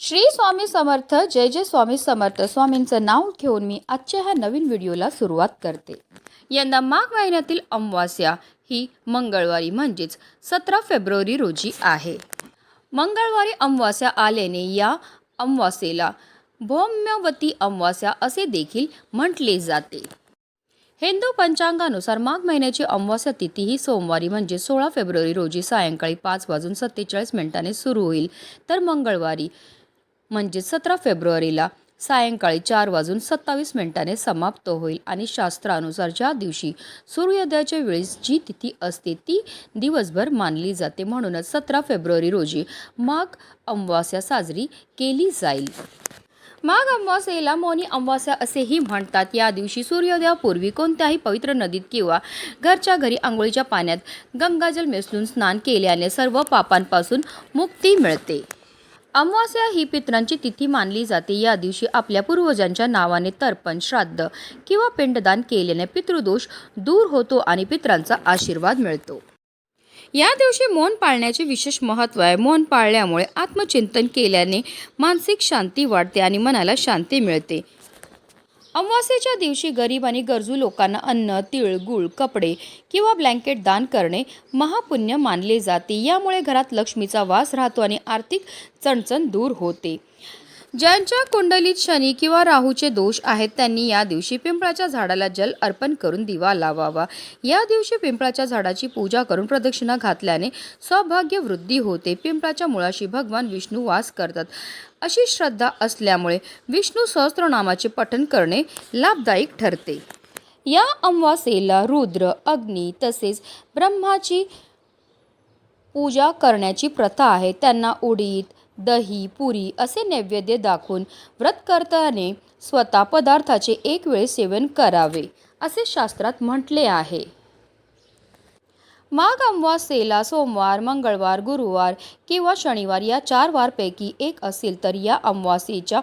श्री स्वामी समर्थ. जय जय स्वामी समर्थ. स्वामींचं नाव घेऊन मी आजच्या ह्या नवीन व्हिडिओला सुरुवात करते. यंदा माघ महिन्यातील अमावास्या ही मंगळवारी म्हणजेच 17 फेब्रुवारी रोजी आहे. मंगळवारी अमावास्या आल्याने या अमावास्येला भौम्यवती अमावास्या असे देखील म्हटले जाते. हिंदू पंचांगानुसार माघ महिन्याची अमावास्या तिथी ही सोमवारी म्हणजे 16 फेब्रुवारी रोजी सायंकाळी 5:47 सुरू होईल, तर मंगळवारी म्हणजे 17 फेब्रुवारीला सायंकाळी 4:27 समाप्त होईल. आणि शास्त्रानुसार ज्या दिवशी सूर्योदयाच्या वेळेस जी तिथी असते ती दिवसभर मानली जाते. म्हणूनच 17 फेब्रुवारी रोजी माघ अमावास्या साजरी केली जाईल. माघ अमावास्येला मौनी अमावास्या असेही म्हणतात. या दिवशी सूर्योदयापूर्वी कोणत्याही पवित्र नदीत किंवा घरच्या घरी आंघोळीच्या पाण्यात गंगाजल मिसळून स्नान केल्याने सर्व पापांपासून मुक्ती मिळते. अमावास्या ही पितरांची तिथी मानली जाते. या दिवशी आपल्या पूर्वजांच्या नावाने तर्पण, श्राद्ध किंवा पिंडदान केल्याने पितृदोष दूर होतो आणि पितरांचा आशीर्वाद मिळतो. या दिवशी मौन पाळण्याचे विशेष महत्त्व आहे. मौन पाळल्यामुळे आत्मचिंतन केल्याने मानसिक शांती वाढते आणि मनाला शांती मिळते. अमावास्येच्या दिवशी गरीब आणि गरजू लोकांना अन्न, तीळ, गूळ, कपडे किंवा ब्लँकेट दान करणे महापुण्य मानले जाते. यामुळे घरात लक्ष्मीचा वास राहतो आणि आर्थिक चणचण दूर होते. ज्यांच्या कुंडलीत शनी किंवा राहूचे दोष आहेत त्यांनी या दिवशी पिंपळाच्या झाडाला जल अर्पण करून दिवा लावावा. या दिवशी पिंपळाच्या झाडाची पूजा करून प्रदक्षिणा घातल्याने सौभाग्य वृद्धी होते. पिंपळाच्या मुळाशी भगवान विष्णू वास करतात अशी श्रद्धा असल्यामुळे विष्णू सहस्त्रनामाचे पठण करणे लाभदायक ठरते. या अमावास्येला रुद्र, अग्नी तसेच ब्रह्माची पूजा करण्याची प्रथा आहे. त्यांना उडीद, दही, पुरी असे नैवेद्य दाखवून व्रतकर्त्याने स्वतः पदार्थाचे एक वेळ सेवन करावे असे शास्त्रात म्हटले आहे. माघ अमावास्येला सोमवार, मंगळवार, गुरुवार किंवा शनिवार या 4 वारपैकी एक असेल तर या अमावास्येच्या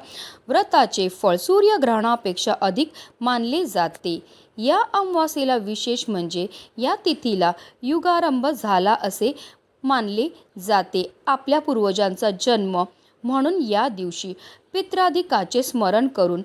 व्रताचे फळ सूर्यग्रहणापेक्षा अधिक मानले जाते. या अमावास्येला विशेष म्हणजे या तिथीला युगारंभ झाला असे मानले जाते. आपल्या पूर्वजांचा जन्म म्हणून या दिवशी पित्राधिकाचे स्मरण करून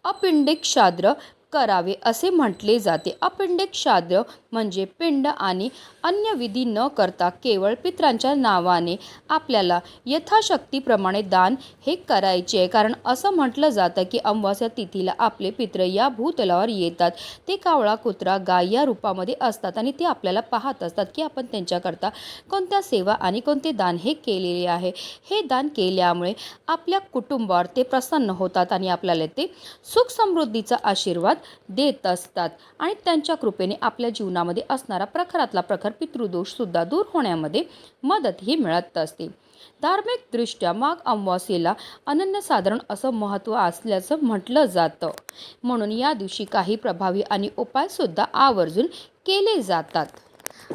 अपिंडिक श्राद्ध करावे असे म्हटले जाते. अपिंडिक श्राद्ध म्हणजे पिंड आणि अन्य विधी न करता केवळ पित्रांच्या नावाने आपल्याला यथाशक्तीप्रमाणे दान हे करायचे आहे. कारण असं म्हटलं जातं की अमावास्या तिथीला आपले पित्र या भूतलावर येतात. ते कावळा, कुत्रा, गाय या रूपामध्ये असतात आणि ते आपल्याला पाहत असतात की आपण त्यांच्याकरता कोणत्या सेवा आणि कोणते दान हे केलेले आहे. हे दान केल्यामुळे आपल्या कुटुंबावर ते प्रसन्न होतात आणि आपल्याला ते सुख समृद्धीचा आशीर्वाद देत असतात आणि त्यांच्या कृपेने आपल्या जीवनामध्ये असणारा प्रखरातला प्रखर पितृदोष सुद्धा दूर होण्यामध्ये मदतही मिळत असते. धार्मिक दृष्ट्या माघ अमावास्येला अनन्यसाधारण असं महत्त्व असल्याचं म्हटलं जातं. म्हणून या दिवशी काही प्रभावी आणि उपायसुद्धा आवर्जून केले जातात.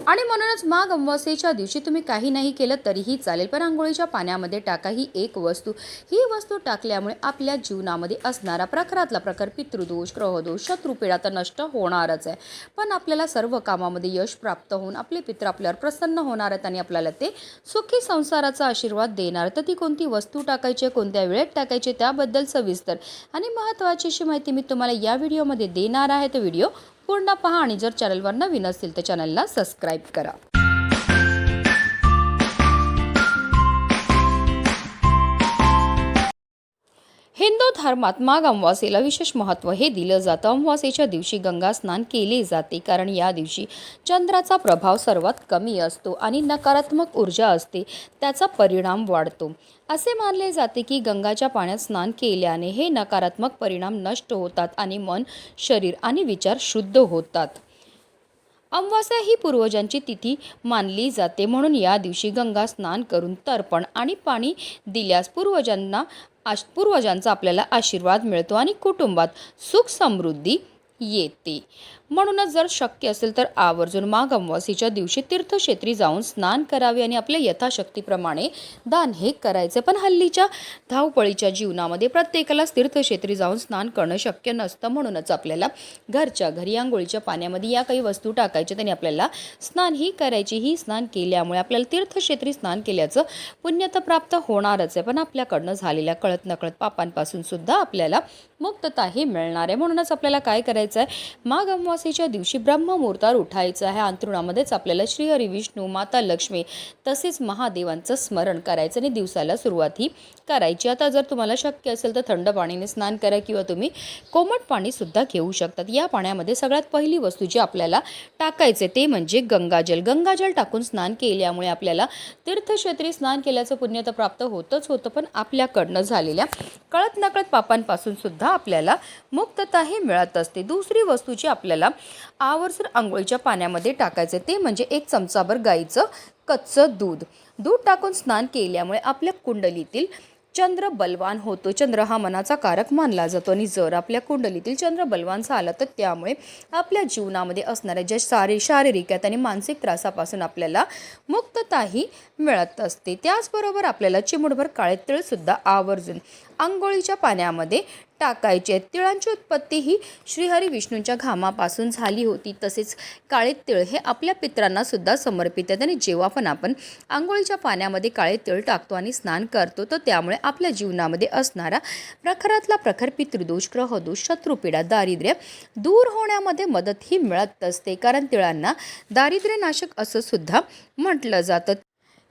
आणि म्हणूनच माघ अमावास्येच्या दिवशी तुम्ही काही नाही केलं तरीही चालेल, पण आंघोळीच्या पाण्यामध्ये टाका ही एक वस्तू. ही वस्तू टाकल्यामुळे आपल्या जीवनामध्ये असणारा प्रखरातला प्रखर पितृदोष, ग्रहदोष, शत्रुपीडा तर नष्ट होणारच आहे, पण आपल्याला सर्व कामामध्ये यश प्राप्त होऊन आपले पित्र आपल्यावर प्रसन्न होणार आहेत आणि आपल्याला ते सुखी संसाराचा आशीर्वाद देणार. तर ती कोणती वस्तू टाकायची, कोणत्या वेळेत टाकायची त्याबद्दल सविस्तर आणि महत्त्वाची अशी माहिती मी तुम्हाला या व्हिडिओमध्ये देणार आहे. तर व्हिडिओ पूर्ण पहा आणि जर चॅनलवर नवीन असेल तर चॅनलला सबस्क्राईब करा. हिंदू धर्मात माघ अमावास्येला विशेष महत्त्व हे दिलं जातं. अमावास्येच्या दिवशी गंगा स्नान केले जाते कारण या दिवशी चंद्राचा प्रभाव सर्वात कमी असतो आणि नकारात्मक ऊर्जा असते त्याचा परिणाम वाढतो. असे मानले जाते की गंगाच्या पाण्यात स्नान केल्याने हे नकारात्मक परिणाम नष्ट होतात आणि मन, शरीर आणि विचार शुद्ध होतात. अमावास्या ही पूर्वजांची तिथी मानली जाते. म्हणून या दिवशी गंगा स्नान करून तर्पण आणि पाणी दिल्यास पूर्वजांचा आपल्याला आशीर्वाद मिळतो आणि कुटुंबात सुख समृद्धी येते. म्हणूनच जर शक्य असेल तर आवर्जून माघ अमावास्येच्या दिवशी तीर्थक्षेत्री जाऊन स्नान करावे आणि आपल्या यथाशक्तीप्रमाणे दान हे करायचे. पण हल्लीच्या धावपळीच्या जीवनामध्ये प्रत्येकालाच तीर्थक्षेत्री जाऊन स्नान करणं शक्य नसतं. म्हणूनच आपल्याला घरच्या घरी आंघोळीच्या पाण्यामध्ये या काही वस्तू टाकायच्या आणि आपल्याला स्नान ही करायची. ही स्नान केल्यामुळे आपल्याला तीर्थक्षेत्री स्नान केल्याचं पुण्य तर प्राप्त होणारच आहे, पण आपल्याकडनं झालेल्या कळत नकळत पापांपासून सुद्धा आपल्याला मुक्तता ही मिळणार आहे. म्हणूनच आपल्याला काय करायचं आहे, माघ अमावास्येच्या दिवशी ब्रह्ममुहूर्तावर उठायचं आहे. अंथरुणामध्येच आपल्याला श्रीहरी विष्णू, माता लक्ष्मी तसेच महादेवांचं स्मरण करायचं आणि दिवसाला सुरुवात ही करायची. आता जर तुम्हाला शक्य असेल तर थंड पाणीने स्नान करा किंवा तुम्ही कोमट पाणी सुद्धा घेऊ शकतात. या पाण्यामध्ये सगळ्यात पहिली वस्तू जी आपल्याला टाकायचे ते म्हणजे गंगाजल. गंगाजल टाकून स्नान केल्यामुळे आपल्याला तीर्थक्षेत्री स्नान केल्याचं पुण्य तर प्राप्त होतच होतं, पण आपल्याकडनं झालेल्या कळत नकळत पापांपासून सुद्धा आपल्याला मुक्तता ही मिळत असते. दुसरी वस्तू जी आपल्याला आवर्जून आंघोळीच्या पाण्यामध्ये टाकायचे ते म्हणजे 1 चमचाभर गाईचं कच्चं दूध. दूध टाकून स्नान केल्यामुळे आपल्या कुंडलीतील चंद्र बलवान होतो. चंद्र हा मनाचा कारक मानला जातो आणि जर आपल्या कुंडलीतील चंद्र बलवान झाला तर त्यामुळे आपल्या जीवनामध्ये असणाऱ्या ज्या शारीरिक आणि मानसिक त्रासापासून आपल्याला मुक्तताही मिळत असते. त्याचबरोबर आपल्याला चिमूटभर काळे तीळ सुद्धा आवर्जून आंघोळीच्या पाण्यामध्ये टाकायचे. तिळांची उत्पत्ती ही श्रीहरी विष्णूंच्या घामापासून झाली होती. तसेच काळे तीळ हे आपल्या पितरांना सुद्धा समर्पित आहेत आणि जेव्हा पण आपण आंघोळीच्या पाण्यामध्ये काळे तीळ टाकतो आणि स्नान करतो तर त्यामुळे आपल्या जीवनामध्ये असणारा प्रखरातला प्रखर पितृदोष, ग्रहदोष, शत्रुपीडा, दारिद्र्य दूर होण्यामध्ये मदत ही मिळत असते. कारण तिळांना दारिद्र्यनाशक असं सुद्धा म्हटलं जातं.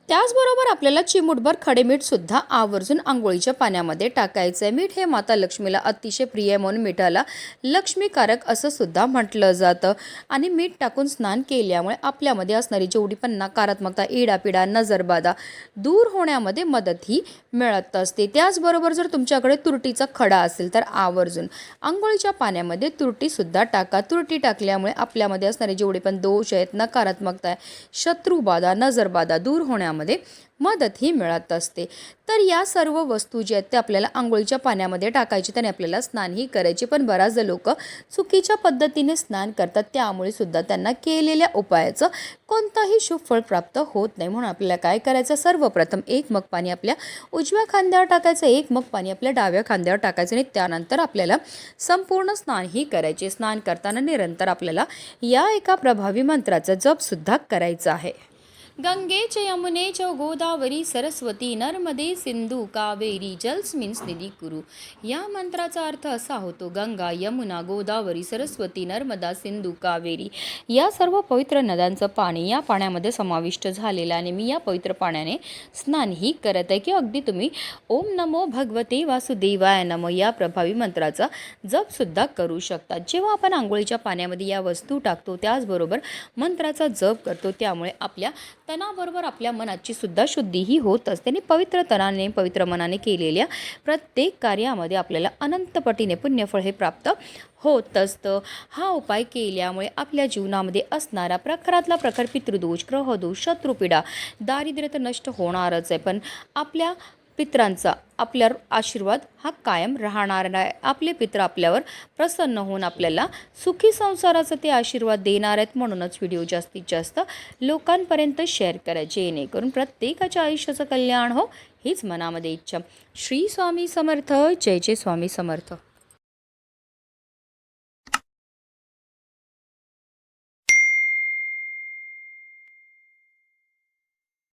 त्याचबरोबर आपल्याला चिमूटभर खडे मीठ सुद्धा आवर्जून आंघोळीच्या पाण्यामध्ये टाकायचं आहे. मीठ हे माता लक्ष्मीला अतिशय प्रिय म्हणून मिठाला लक्ष्मीकारक असं सुद्धा म्हटलं जातं आणि मीठ टाकून स्नान केल्यामुळे आपल्यामध्ये असणारी जेवढी पण नकारात्मकता, इडापिडा, नजरबाधा दूर होण्यामध्ये मदत ही मिळत असते. त्याचबरोबर जर तुमच्याकडे तुरटीचा खडा असेल तर आवर्जून आंघोळीच्या पाण्यामध्ये तुरटीसुद्धा टाका. तुरटी टाकल्यामुळे आपल्यामध्ये असणारे जेवढे पण दोष आहेत, नकारात्मकता आहे, शत्रुबाधा, नजरबाधा दूर होण्यामध्ये मदत ही मिळत असते. तर या सर्व वस्तू ज्या आहेत त्या आपल्याला आंघोळीच्या पाण्यामध्ये टाकायची आणि आपल्याला स्नानही करायची. पण बऱ्याचदा लोक चुकीच्या पद्धतीने स्नान करतात, त्यामुळे सुद्धा त्यांना केलेल्या उपायाचं कोणताही शुभ फळ प्राप्त होत नाही. म्हणून आपल्याला काय करायचं, सर्वप्रथम 1 मग पाणी आपल्या उजव्या खांद्यावर टाकायचं, 1 मग पाणी आपल्या डाव्या खांद्यावर टाकायचं आणि त्यानंतर आपल्याला संपूर्ण स्नान ही करायचे. स्नान करताना निरंतर आपल्याला या एका प्रभावी मंत्राचा जप सुद्धा करायचा आहे. गंगे च यमुने च गोदावरी सरस्वती नर्मदे सिंधू कावेरी जलस्मिन्स निधी कुरु. या मंत्राचा अर्थ असा होतो, गंगा, यमुना, गोदावरी, सरस्वती, नर्मदा, सिंधू, कावेरी या सर्व पवित्र नद्यांचं पाणी या पाण्यामध्ये समाविष्ट झालेलं आणि मी या पवित्र पाण्याने स्नानही करत आहे. की अगदी तुम्ही ओम नमो भगवते वासुदेवाय नमः या प्रभावी मंत्राचा जपसुद्धा करू शकता. जेव्हा आपण आंघोळीच्या पाण्यामध्ये या वस्तू टाकतो त्याचबरोबर मंत्राचा जप करतो, त्यामुळे आपल्या तनाबरोबर आपल्या मनाची सुद्धा शुद्धी ही होत असते आणि पवित्र तनाने, पवित्र मनाने केलेल्या प्रत्येक कार्यामध्ये आपल्याला अनंत पटीने पुण्यफळ हे प्राप्त होत असतं. हा उपाय केल्यामुळे आपल्या जीवनामध्ये असणारा प्रखरातला प्रखर पितृदोष, ग्रहदोष, शत्रुपीडा, दारिद्र्य तर नष्ट होणारच आहे, पण आपल्या पितरांचा आपल्यावर आशीर्वाद हा कायम राहणार आहे. आपले पित्र आपल्यावर प्रसन्न होऊन आपल्याला सुखी संसाराचा ते आशीर्वाद देणार आहेत. म्हणूनच व्हिडिओ जास्तीत जास्त लोकांपर्यंत शेअर करायचे, जेणेकरून प्रत्येकाच्या आयुष्याचं कल्याण हो हीच मनामध्ये इच्छा. श्री स्वामी समर्थ. जय जय स्वामी समर्थ.